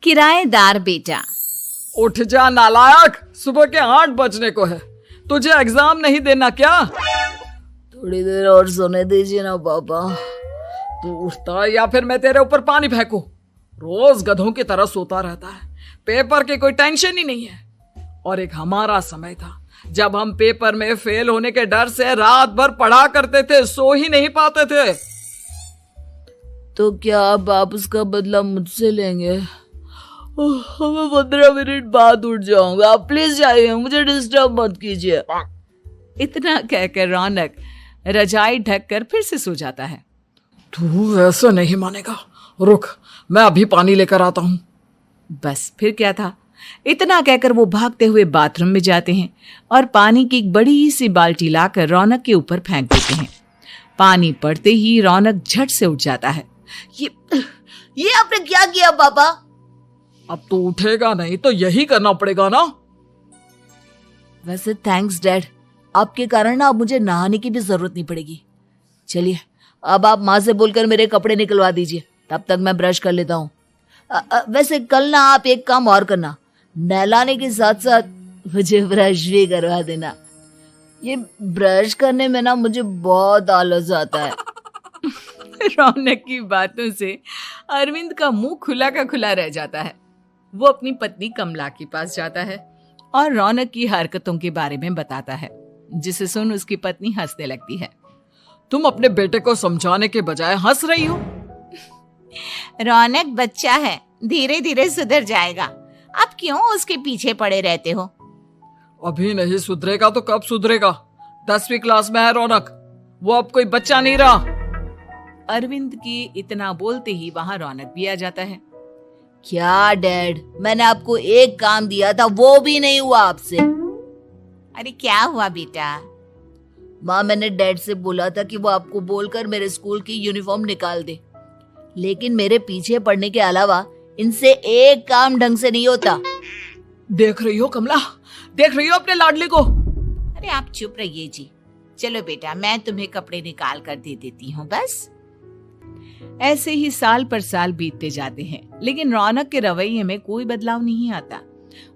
किराएदार बेटा। उठ जा नालायक, सुबह के 8 बजने को है। तुझे एग्जाम नहीं देना क्या? थोड़ी देर और सोने दीजिए ना पापा। तू उठता है या फिर मैं तेरे ऊपर पानी फेंकूं? रोज गधों की तरह सोता रहता है, पेपर की कोई टेंशन ही नहीं है। और एक हमारा समय था जब हम पेपर में फेल होने के डर से रात भर पढ़ा करते थे, सो ही नहीं पाते थे। तो क्या आप उसका बदला मुझसे लेंगे? मैं 15 मिनट बाद उठ जाऊंगा, आप प्लीज जाइए, मुझे डिस्टर्ब मत कीजिए। इतना कहकर रौनक रजाई ढककर फिर से सो जाता है। तू ऐसा नहीं मानेगा, रुक मैं अभी पानी लेकर आता हूं। बस फिर क्या था, इतना कहकर वो भागते हुए बाथरूम में जाते हैं और पानी की एक बड़ी सी बाल्टी लाकर रौनक के ऊपर फेंक देते हैं। पानी पड़ते ही रौनक झट से उठ जाता है। ये आपने क्या किया पापा? अब तो उठेगा नहीं तो यही करना पड़ेगा ना। वैसे थैंक्स डैड, आपके कारण ना अब मुझे नहाने की भी जरूरत नहीं पड़ेगी। चलिए अब आप माँ से बोलकर मेरे कपड़े निकलवा दीजिए, तब तक मैं ब्रश कर लेता हूँ। वैसे कल ना आप एक काम और करना, नहलाने के साथ साथ मुझे ब्रश भी करवा देना। ये ब्रश करने में ना मुझे बहुत आलस आता है। रौनक की बातों से अरविंद का मुंह खुला का खुला रह जाता है। वो अपनी पत्नी कमला के पास जाता है और रौनक की हरकतों के बारे में बताता है, जिसे सुन उसकी पत्नी हंसने लगती है। तुम अपने बेटे को समझाने के बजाय हंस रही हो। रौनक बच्चा है, धीरे धीरे सुधर जाएगा, आप क्यों उसके पीछे पड़े रहते हो? अभी नहीं सुधरेगा तो कब सुधरेगा? 10वीं क्लास में है रौनक, वो अब कोई बच्चा नहीं रहा। अरविंद की इतना बोलते ही वहां रौनक भी आ जाता है। क्या डैड, मैंने आपको एक काम दिया था, वो भी नहीं हुआ आपसे। अरे क्या हुआ बेटा? माँ, मैंने डैड से बोला था कि वो आपको बोलकर मेरे स्कूल की यूनिफॉर्म निकाल दे, लेकिन मेरे पीछे पड़ने के अलावा इनसे एक काम ढंग से नहीं होता। देख रही हो कमला, देख रही हो अपने लाडले को? अरे आप चुप रहिए जी। चलो बेटा, मैं तुम्हें कपड़े निकाल कर दे देती हूँ। बस ऐसे ही साल पर साल बीतते जाते हैं, लेकिन रौनक के रवैये में कोई बदलाव नहीं आता।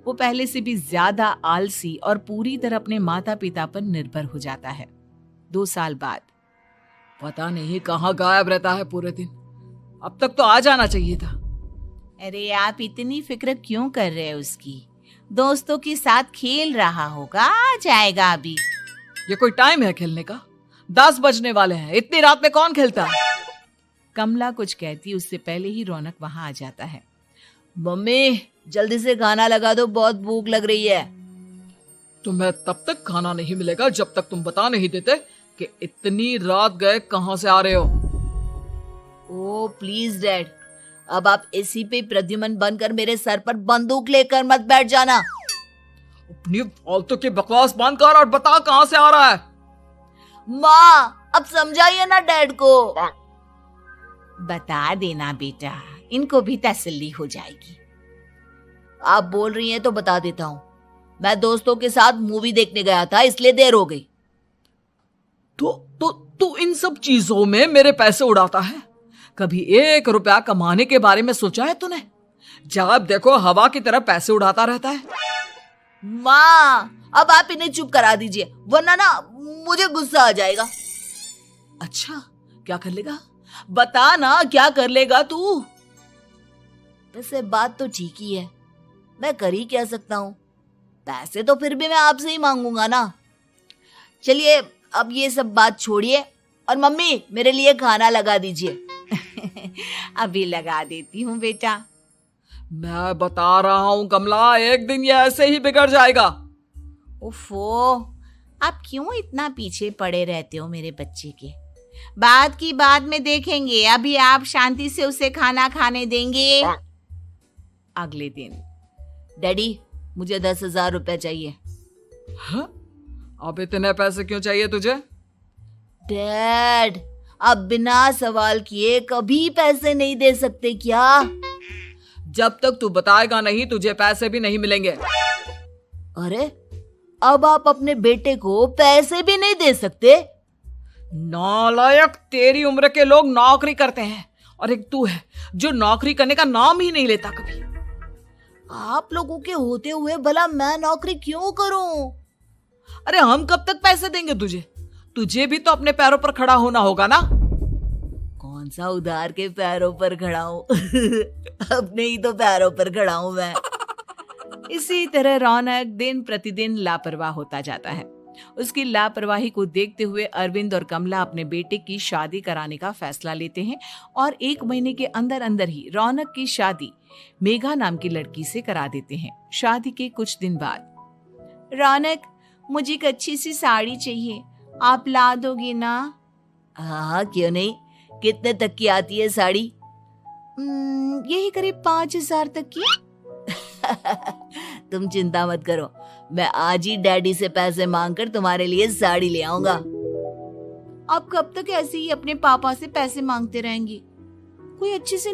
वो पहले से भी ज्यादा आलसी और पूरी तरह अपने माता पिता पर निर्भर हो जाता है। 2 साल बाद पता नहीं कहाँ गायब रहता है पूरे दिन, अब तक तो आ जाना चाहिए था। अरे आप इतनी फिक्र क्यों कर रहे हैं उसकी? दोस्तों के साथ खेल रहा होगा, आ जाएगा अभी। ये कोई टाइम है खेलने का? 10 बजने वाले हैं, इतनी रात में कौन खेलता है? कमला कुछ कहती उससे पहले ही रौनक वहां आ जाता है। मम्मी जल्दी से खाना लगा दो, बहुत भूख लग रही है। तुम्हें तब तक खाना नहीं मिलेगा जब तक तुम बता नहीं देते कि इतनी रात गए कहां से आ रहे हो। ओ प्लीज डैड, अब आप एसी पे प्रद्युमन बनकर मेरे सर पर बंदूक लेकर मत बैठ जाना। अपनी फालतू की बकवास बंद कर और बता कहां से आ रहा है। माँ अब समझाइए ना डैड को। बता देना बेटा, इनको भी तसल्ली हो जाएगी। आप बोल रही हैं तो बता देता हूँ, मैं दोस्तों के साथ मूवी देखने गया था, इसलिए देर हो गई। तो इन सब चीजों में मेरे पैसे उड़ाता है? कभी 1 रुपया कमाने के बारे में सोचा है तूने? जब देखो हवा की तरह पैसे उड़ाता रहता है। माँ अब आप इन्हें चुप करा दीजिए, वरना ना मुझे गुस्सा आ जाएगा। अच्छा क्या कर लेगा? बता ना क्या कर लेगा तू? वैसे बात तो ठीक ही है, मैं कर ही क्या सकता हूँ, पैसे तो फिर भी मैं आपसे ही मांगूंगा ना। चलिए अब ये सब बात छोड़िए और मम्मी मेरे लिए खाना लगा दीजिए। अभी लगा देती हूँ बेटा। मैं बता रहा हूँ कमला, एक दिन ये ऐसे ही बिगड़ जाएगा। ओफो, आप क्यों इतना पीछे पड़े रहते हो मेरे बच्चे के? बात की बाद में देखेंगे, अभी आप शांति से उसे खाना खाने देंगे। अगले दिन, डैडी मुझे 10,000 रुपए चाहिए। हाँ? अब इतने पैसे क्यों चाहिए तुझे? डैड आप बिना सवाल किए कभी पैसे नहीं दे सकते क्या? जब तक तू बताएगा नहीं तुझे पैसे भी नहीं मिलेंगे। अरे अब आप अपने बेटे को पैसे भी नहीं दे सकते? नालायक, तेरी उम्र के लोग नौकरी करते हैं और एक तू है जो नौकरी करने का नाम ही नहीं लेता कभी। आप लोगों के होते हुए भला मैं नौकरी क्यों करूं? अरे हम कब तक पैसे देंगे तुझे? तुझे भी तो अपने पैरों पर खड़ा होना होगा ना। कौन सा उधार के पैरों पर खड़ा हूं? अपने ही तो पैरों पर खड़ा हूं मैं। इसी तरह रौनक दिन प्रतिदिन लापरवाह होता जाता है। उसकी लापरवाही को देखते हुए अरविंद और कमला अपने बेटे की शादी कराने का फैसला लेते हैं और 1 महीने के अंदर अंदर ही रौनक की शादी मेघा नाम की लड़की से करा देते हैं। शादी के कुछ दिन बाद, रौनक मुझे एक अच्छी सी साड़ी चाहिए, आप ला दोगे ना? हाँ, क्यों नहीं। कितने तक की आती है साड़ी? यही करीब 5,000 तक की। तुम चिंता मत करो, मैं आज ही डैडी से पैसे मांगकर तुम्हारे लिए साड़ी ले आऊंगा। आप कब तक ऐसे ही अपने पापा से पैसे मांगते रहेंगी? कोई अच्छी सी